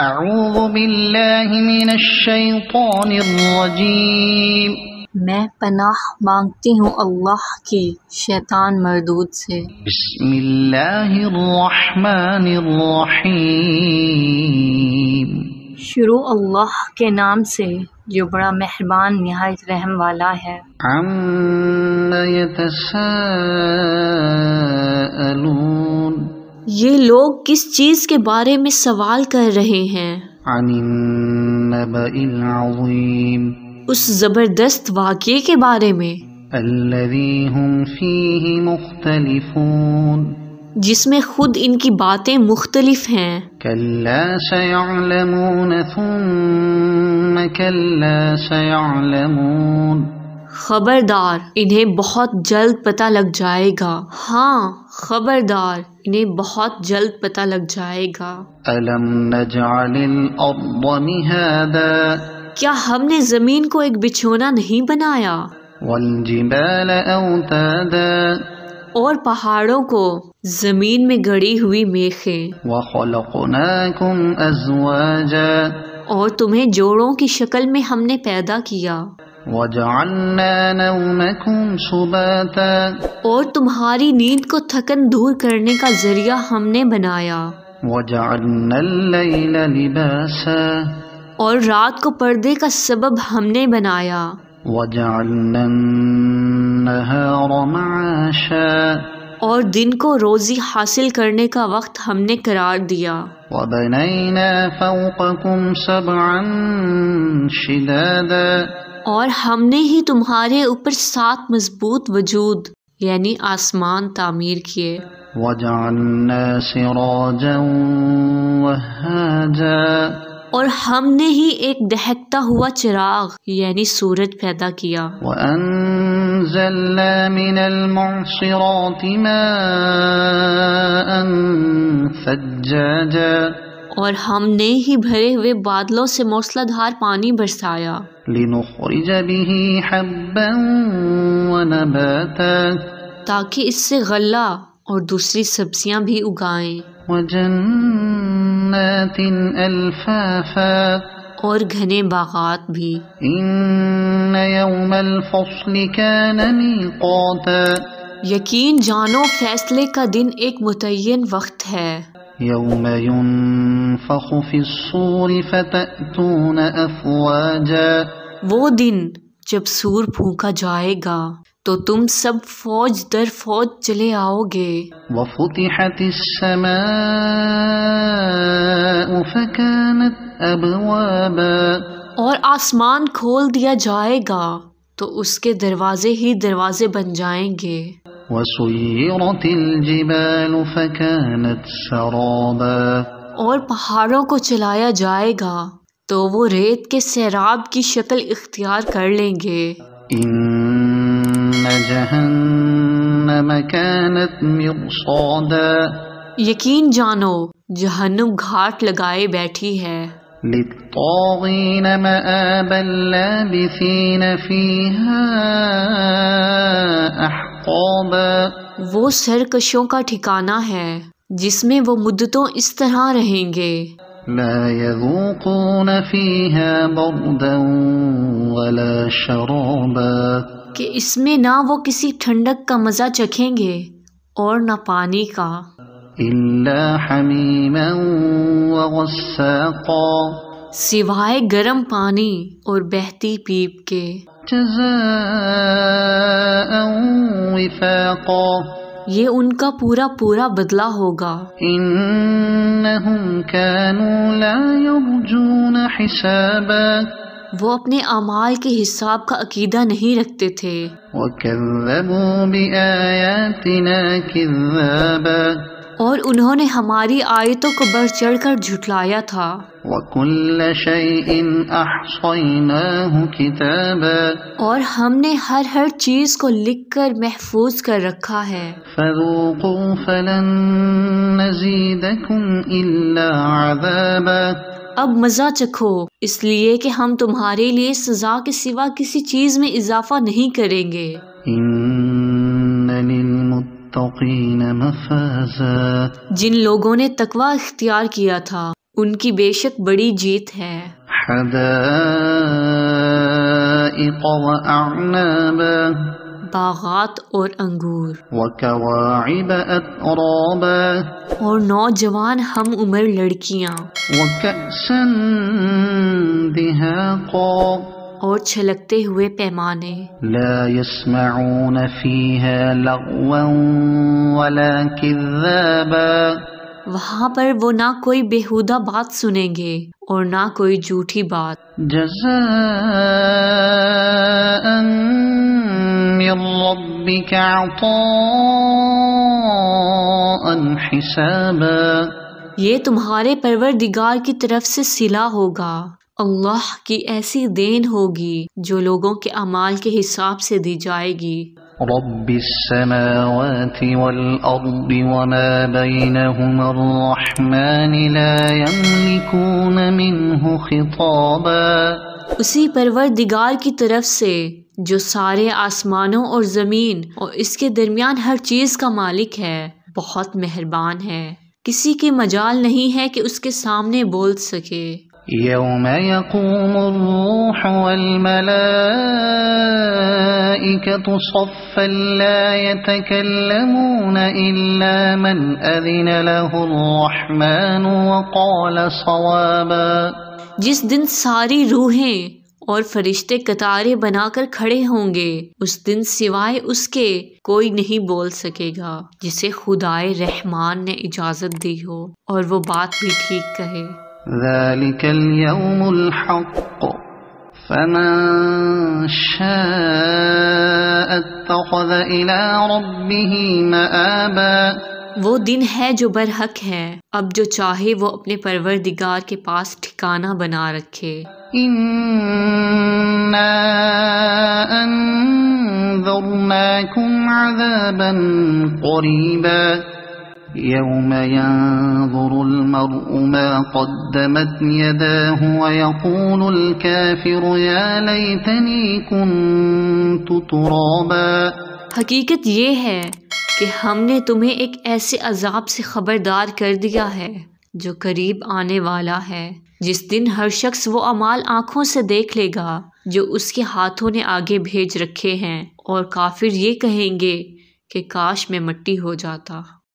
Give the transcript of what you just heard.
اعوذ باللہ من الشیطان الرجیم، میں پناہ مانگتی ہوں اللہ کی شیطان مردود سے۔ بسم اللہ الرحمن الرحیم، شروع اللہ کے نام سے جو بڑا مہربان نہایت رحم والا ہے۔ عم یتساءلون، یہ لوگ کس چیز کے بارے میں سوال کر رہے ہیں؟ عن النبأ العظیم، اس زبردست واقعے کے بارے میں الذی هم فیہ مختلفون، جس میں خود ان کی باتیں مختلف ہیں۔ کلا سیعلمون ثم کلا سیعلمون، خبردار انہیں بہت جلد پتہ لگ جائے گا، ہاں خبردار انہیں بہت جلد پتہ لگ جائے گا۔ الم نجعل الارض مہادا، کیا ہم نے زمین کو ایک بچھونا نہیں بنایا، والجبال اوتادا، اور پہاڑوں کو زمین میں گڑی ہوئی میخیں، وخلقناکم ازواجا، اور تمہیں جوڑوں کی شکل میں ہم نے پیدا کیا، وجعلنا نومکم سباتا، اور تمہاری نیند کو تھکن دور کرنے کا ذریعہ ہم نے بنایا، وجعلنا اللیل لباسا، اور رات کو پردے کا سبب ہم نے بنایا، وجعلنا النہار معاشا، اور دن کو روزی حاصل کرنے کا وقت ہم نے قرار دیا، وبنینا فوقکم سبعا شدادا، اور ہم نے ہی تمہارے اوپر 7 مضبوط وجود یعنی آسمان تعمیر کیے، وجعلنا سراجا وہاجا، اور ہم نے ہی ایک دہکتا ہوا چراغ یعنی سورج پیدا کیا، وأنزلنا من المعصرات ماء ثجاجا، اور ہم نے ہی بھرے ہوئے بادلوں سے موسلا دھار پانی برسایا، لنخرج به حبا ونباتا، تاکہ اس سے غلہ اور دوسری سبزیاں بھی اگائیں، وجنات الفافا، اور گھنے باغات بھی۔ ان یوم الفصل کان میقاتا، یقین جانو فیصلے کا دن ایک متعین وقت ہے، یوم ينفخ في الصور فتأتون افواجا، وہ دن جب سور پھونکا جائے گا تو تم سب فوج در فوج چلے آؤ گے، وفتحت السماء فكانت ابوابا، اور آسمان کھول دیا جائے گا تو اس کے دروازے ہی دروازے بن جائیں گے، وسيرت الجبال فكانت سرابا، اور پہاڑوں کو چلایا جائے گا تو وہ ریت کے سیراب کی شکل اختیار کر لیں گے۔ ان جہنم كانت مرصادا، یقین جانو جہنم گھاٹ لگائے بیٹھی ہے، للطاغین مآبا لابثین فیہا احقابا، وہ سرکشوں کا ٹھکانہ ہے جس میں وہ مدتوں اس طرح رہیں گے، لا يذوقون فیہا بردا ولا شرابا، کہ اس میں نہ وہ کسی ٹھنڈک کا مزہ چکھیں گے اور نہ پانی کا، الا حمیما وغساقا، سوائے گرم پانی اور بہتی پیپ کے، جزاء وفاقا، یہ ان کا پورا پورا بدلہ ہوگا، انہم كانوا لا يرجون حسابا، وہ اپنے اعمال کے حساب کا عقیدہ نہیں رکھتے تھے، وكذبوا بآیاتنا كذابا، اور انہوں نے ہماری آیتوں کو بڑھ چڑھ کر جھٹلایا تھا، وكل شيء احصيناه كتابا، اور ہم نے ہر چیز کو لکھ کر محفوظ کر رکھا ہے، فذوقوا فلن نزيدكم الا عذابا، اب مزہ چکھو اس لیے کہ ہم تمہارے لیے سزا کے سوا کسی چیز میں اضافہ نہیں کریں گے، ان للمتقین مفازا، جن لوگوں نے تقوی اختیار کیا تھا ان کی بے شک بڑی جیت ہے۔ حدائق وأعنابا باغات اور انگور، وكواعب أترابا اور نوجوان ہم عمر لڑکیاں، وكأسا دهاقا اور چھلکتے ہوئے پیمانے۔ لا يسمعون فيها لغوا ولا كذابا وہاں پر وہ نہ کوئی بیہودہ بات سنیں گے اور نہ کوئی جھوٹی بات۔ جزاء من ربك عطاء حسابا یہ تمہارے پروردگار کی طرف سے صلہ ہوگا، اللہ کی ایسی دین ہوگی جو لوگوں کے اعمال کے حساب سے دی جائے گی۔ رب السماوات والأرض وما بينهما الرحمن لا يملكون منه خطابا اسی پروردگار کی طرف سے جو سارے آسمانوں اور زمین اور اس کے درمیان ہر چیز کا مالک ہے، بہت مہربان ہے، کسی کے مجال نہیں ہے کہ اس کے سامنے بول سکے۔ يوم يقوم الروح والملائكة صفا لا يتكلمون إلا من أذن له الرحمن وقال صوابا جس دن ساری روحیں اور فرشتے قطاریں بنا کر کھڑے ہوں گے، اس دن سوائے اس کے کوئی نہیں بول سکے گا جسے خدائے رحمان نے اجازت دی ہو اور وہ بات بھی ٹھیک کہے۔ ذلك اليوم الحق فمن شاء اتخذ إلى ربه مآبا وہ دن ہے جو برحق ہے، اب جو چاہے وہ اپنے پروردگار کے پاس ٹھکانہ بنا رکھے۔ إنا أنذرناكم عذابا قريبا يوم ينظر المرء ما قدمت يداه ويقول الكافر يا ليتني كنت ترابا حقیقت یہ ہے کہ ہم نے تمہیں ایک ایسے عذاب سے خبردار کر دیا ہے جو قریب آنے والا ہے، جس دن ہر شخص وہ اعمال آنکھوں سے دیکھ لے گا جو اس کے ہاتھوں نے آگے بھیج رکھے ہیں، اور کافر یہ کہیں گے کہ کاش میں مٹی ہو جاتا۔